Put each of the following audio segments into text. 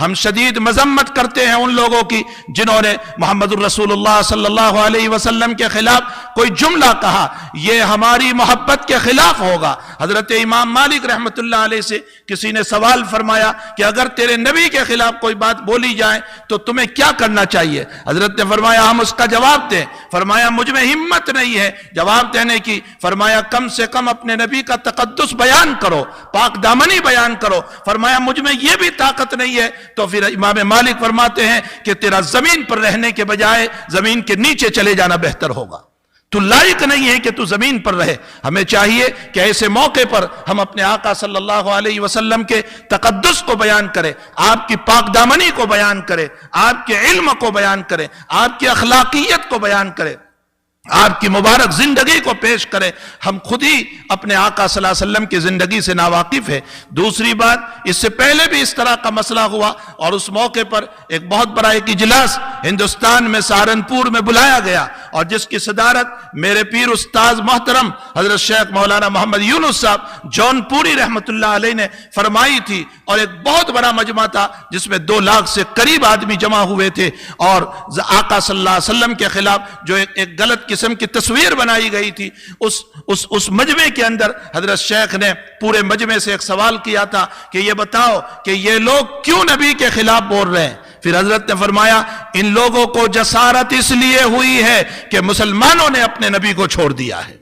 ہم شدید مذمت کرتے ہیں ان لوگوں کی جنہوں نے محمد الرسول اللہ صلی اللہ علیہ وسلم کے خلاف کوئی جملہ کہا، یہ ہماری محبت کے خلاف ہوگا۔ حضرت امام مالک رحمت اللہ علیہ سے کسی نے سوال فرمایا کہ اگر تیرے نبی کے خلاف کوئی بات بولی جائے تو تمہیں کیا کرنا چاہیے؟ حضرت نے فرمایا ہم اس کا جواب دیں۔ فرمایا مجھ میں ہمت نہیں ہے جواب دینے کی۔ فرمایا کم سے کم اپنے نبی کا تقدس بیان کرو، پاک دامنی بیان کرو۔ فرمایا مجھ میں یہ بھی طاقت نہیں ہے۔ تو پھر امام مالک فرماتے ہیں کہ تیرا زمین پر رہنے کے بجائے زمین کے نیچے چلے جانا بہتر ہوگا، تو لائق نہیں ہے کہ تو زمین پر رہے۔ ہمیں چاہیے کہ ایسے موقع پر ہم اپنے آقا صلی اللہ علیہ وسلم کے تقدس کو بیان کریں، آپ کی پاک دامنی کو بیان کریں، آپ کے علم کو بیان کریں، آپ کی اخلاقیت کو بیان کریں، آپ کی مبارک زندگی کو پیش کریں۔ ہم خود ہی اپنے آقا صلی اللہ علیہ وسلم کی زندگی سے ناواقف ہے۔ دوسری بات، اس سے پہلے بھی اس طرح کا مسئلہ ہوا اور اس موقع پر ایک بہت بڑا ایک اجلاس ہندوستان میں سہارنپور میں بلایا گیا، اور جس کی صدارت میرے پیر استاذ محترم حضرت شیخ مولانا محمد یونس صاحب جون پوری رحمت اللہ علیہ نے فرمائی تھی، اور ایک بہت بڑا مجمع تھا جس میں 2 لاکھ سے قریب آدمی جمع ہوئے تھے، اور آقا صلی اللہ علیہ وسلم کے خلاف جو ایک غلط قسم کی تصویر بنائی گئی تھی، اس مجمع کے اندر حضرت شیخ نے پورے مجمع سے ایک سوال کیا تھا کہ یہ بتاؤ کہ یہ لوگ کیوں نبی کے خلاف بول رہے ہیں؟ پھر حضرت نے فرمایا ان لوگوں کو جسارت اس لیے ہوئی ہے کہ مسلمانوں نے اپنے نبی کو چھوڑ دیا ہے،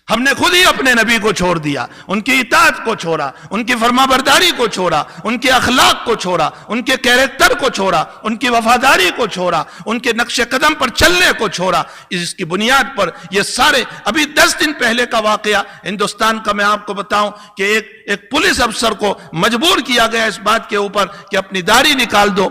ہم نے خود ہی اپنے نبی کو چھوڑ دیا، ان کی اطاعت کو چھوڑا، ان کی فرما برداری کو چھوڑا، ان کے اخلاق کو چھوڑا، ان کے کیریکٹر کو چھوڑا، ان کی وفاداری کو چھوڑا، ان کے نقش قدم پر چلنے کو چھوڑا۔ اس کی بنیاد پر یہ سارے، ابھی 10 دن پہلے کا واقعہ ہندوستان کا میں آپ کو بتاؤں کہ ایک پولیس افسر کو مجبور کیا گیا اس بات کے اوپر کہ اپنی داڑھی نکال دو،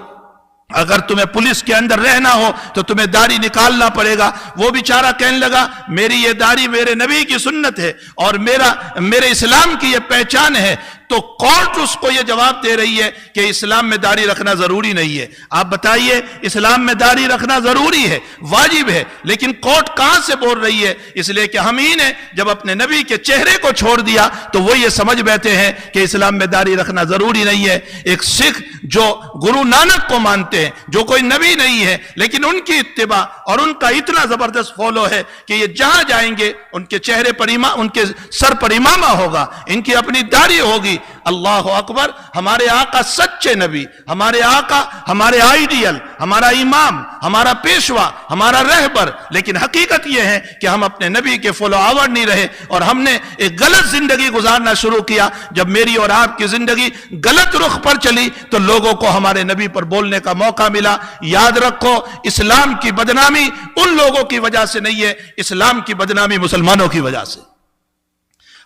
اگر تمہیں پولیس کے اندر رہنا ہو تو تمہیں داڑھی نکالنا پڑے گا۔ وہ بیچارہ کہنے لگا میری یہ داڑھی میرے نبی کی سنت ہے اور میرے اسلام کی یہ پہچان ہے، تو کورٹ اس کو یہ جواب دے رہی ہے کہ اسلام میں داڑھی رکھنا ضروری نہیں ہے۔ آپ بتائیے، اسلام میں داڑھی رکھنا ضروری ہے، واجب ہے، لیکن کورٹ کہاں سے بول رہی ہے؟ اس لیے کہ ہم ہی نے جب اپنے نبی کے چہرے کو چھوڑ دیا تو وہ یہ سمجھ بیٹھے ہیں کہ اسلام میں داڑھی رکھنا ضروری نہیں ہے۔ ایک سکھ جو گرو نانک کو مانتے ہیں، جو کوئی نبی نہیں ہے، لیکن ان کی اتباع اور ان کا اتنا زبردست فالو ہے کہ یہ جہاں جائیں گے ان کے چہرے پر ان کے سر پر امامہ ہوگا، ان کی اپنی داڑھی ہوگی۔ اللہ اکبر! ہمارے آقا سچے نبی، ہمارے آقا ہمارے آئیڈیل، ہمارا امام، ہمارا پیشوا، ہمارا رہبر، لیکن حقیقت یہ ہے کہ ہم اپنے نبی کے فالو آور نہیں رہے، اور ہم نے ایک غلط زندگی گزارنا شروع کیا۔ جب میری اور آپ کی زندگی غلط رخ پر چلی تو لوگوں کو ہمارے نبی پر بولنے کا موقع ملا۔ یاد رکھو، اسلام کی بدنامی ان لوگوں کی وجہ سے نہیں ہے، اسلام کی بدنامی مسلمانوں کی وجہ سے۔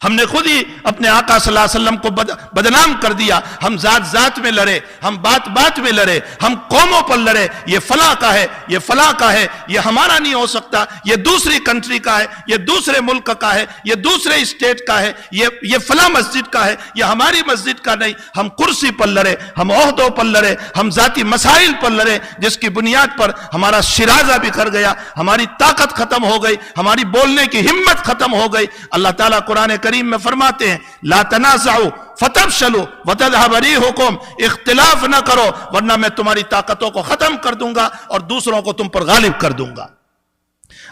ہم نے خود ہی اپنے آقا صلی اللہ علیہ وسلم کو بدنام کر دیا۔ ہم ذات میں لڑے، ہم بات میں لڑے، ہم قوموں پر لڑے، یہ فلاں کا ہے، یہ فلاں کا ہے، یہ ہمارا نہیں ہو سکتا، یہ دوسری کنٹری کا ہے، یہ دوسرے ملک کا ہے، یہ دوسرے اسٹیٹ کا ہے، یہ فلاں مسجد کا ہے، یہ ہماری مسجد کا نہیں۔ ہم کرسی پر لڑے، ہم عہدوں پر لڑے، ہم ذاتی مسائل پر لڑے، جس کی بنیاد پر ہمارا شرازہ بکھر گیا، ہماری طاقت ختم ہو گئی، ہماری بولنے کی ہمت ختم ہو گئی۔ اللہ تعالیٰ قرآن کریم میں فرماتے ہیں لا تنازعوا فتفشلوا وتذهب ريحكم، اختلاف نہ کرو ورنہ میں تمہاری طاقتوں کو ختم کر دوں گا اور دوسروں کو تم پر غالب کر دوں گا۔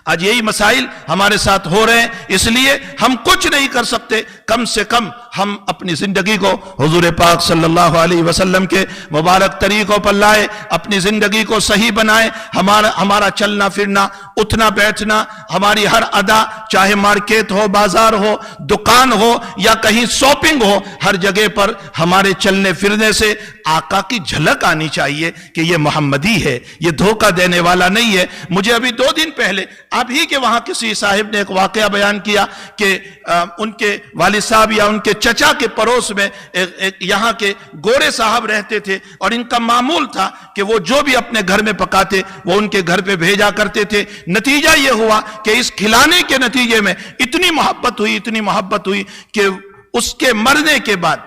آج یہی مسائل ہمارے ساتھ ہو رہے ہیں، اس لیے ہم کچھ نہیں کر سکتے، کم سے کم ہم اپنی زندگی کو حضور پاک صلی اللہ علیہ وسلم کے مبارک طریقوں پر لائے، اپنی زندگی کو صحیح بنائے۔ ہمارا چلنا پھرنا، اٹھنا بیٹھنا، ہماری ہر ادا، چاہے مارکیٹ ہو، بازار ہو، دکان ہو یا کہیں شاپنگ ہو، ہر جگہ پر ہمارے چلنے پھرنے سے آقا کی جھلک آنی چاہیے کہ یہ محمدی ہے، یہ دھوکہ دینے والا نہیں ہے۔ مجھے ابھی 2 دن پہلے آپ ہی کے وہاں کسی صاحب نے ایک واقعہ بیان کیا کہ ان کے والد صاحب یا ان کے چچا کے پڑوس میں ایک یہاں کے گورے صاحب رہتے تھے، اور ان کا معمول تھا کہ وہ جو بھی اپنے گھر میں پکاتے وہ ان کے گھر پہ بھیجا کرتے تھے۔ نتیجہ یہ ہوا کہ اس کھلانے کے نتیجے میں اتنی محبت ہوئی کہ اس کے مرنے کے بعد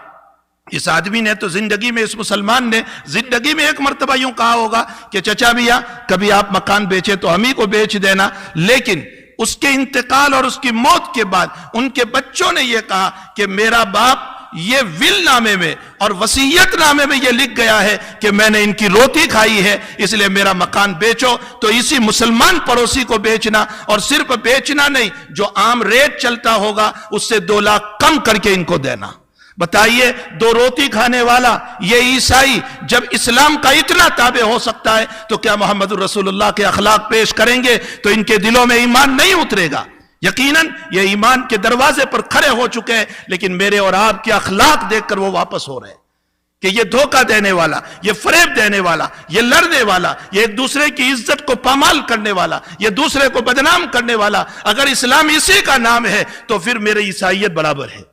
اس آدمی نے تو زندگی میں، اس مسلمان نے زندگی میں ایک مرتبہ یوں کہا ہوگا کہ چچا بھیا کبھی آپ مکان بیچے تو ہم ہی کو بیچ دینا، لیکن اس کے انتقال اور اس کی موت کے بعد ان کے بچوں نے یہ کہا کہ میرا باپ یہ ول نامے میں اور وصیت نامے میں یہ لکھ گیا ہے کہ میں نے ان کی روٹی کھائی ہے، اس لیے میرا مکان بیچو، تو اسی مسلمان پڑوسی کو بیچنا، اور صرف بیچنا نہیں، جو عام ریٹ چلتا ہوگا اس سے 2 لاکھ کم کر کے ان کو دینا۔ بتائیے 2 روٹی کھانے والا یہ عیسائی جب اسلام کا اتنا تابع ہو سکتا ہے تو کیا محمد الرسول اللہ کے اخلاق پیش کریں گے تو ان کے دلوں میں ایمان نہیں اترے گا؟ یقیناً یہ ایمان کے دروازے پر کھڑے ہو چکے ہیں، لیکن میرے اور آپ کے اخلاق دیکھ کر وہ واپس ہو رہے ہیں کہ یہ دھوکہ دینے والا، یہ فریب دینے والا، یہ لڑنے والا، یہ ایک دوسرے کی عزت کو پامال کرنے والا، یہ دوسرے کو بدنام کرنے والا، اگر اسلام اسی کا نام ہے تو پھر میری عیسائیت برابر ہے،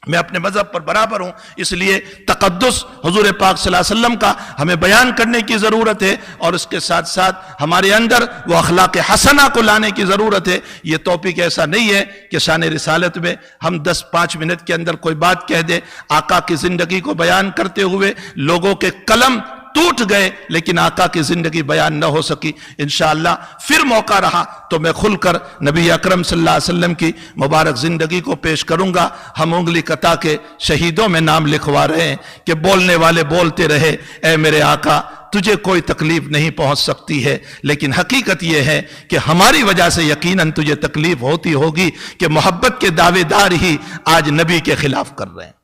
میں اپنے مذہب پر برابر ہوں۔ اس لیے تقدس حضور پاک صلی اللہ علیہ وسلم کا ہمیں بیان کرنے کی ضرورت ہے، اور اس کے ساتھ ساتھ ہمارے اندر وہ اخلاق حسنہ کو لانے کی ضرورت ہے۔ یہ ٹاپک ایسا نہیں ہے کہ شان رسالت میں ہم 10-5 منٹ کے اندر کوئی بات کہہ دیں۔ آقا کی زندگی کو بیان کرتے ہوئے لوگوں کے قلم ٹوٹ گئے، لیکن آقا کی زندگی بیان نہ ہو سکی۔ انشاءاللہ پھر موقع رہا تو میں کھل کر نبی اکرم صلی اللہ علیہ وسلم کی مبارک زندگی کو پیش کروں گا۔ ہم انگلی قطع کے شہیدوں میں نام لکھوا رہے ہیں کہ بولنے والے بولتے رہے، اے میرے آقا تجھے کوئی تکلیف نہیں پہنچ سکتی ہے، لیکن حقیقت یہ ہے کہ ہماری وجہ سے یقیناً تجھے تکلیف ہوتی ہوگی کہ محبت کے دعوے دار ہی آج نبی کے خلاف کر رہے ہیں۔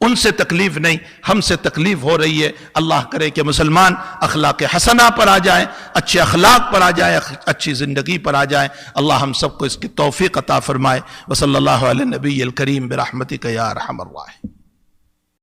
ان سے تکلیف نہیں، ہم سے تکلیف ہو رہی ہے۔ اللہ کرے کہ مسلمان اخلاق حسنہ پر آ جائیں، اچھے اخلاق پر آ جائیں، اچھی زندگی پر آ جائیں۔ اللہ ہم سب کو اس کی توفیق عطا فرمائے۔ وصلی اللہ علی نبی الکریم برحمتک یا ارحم الراحمین۔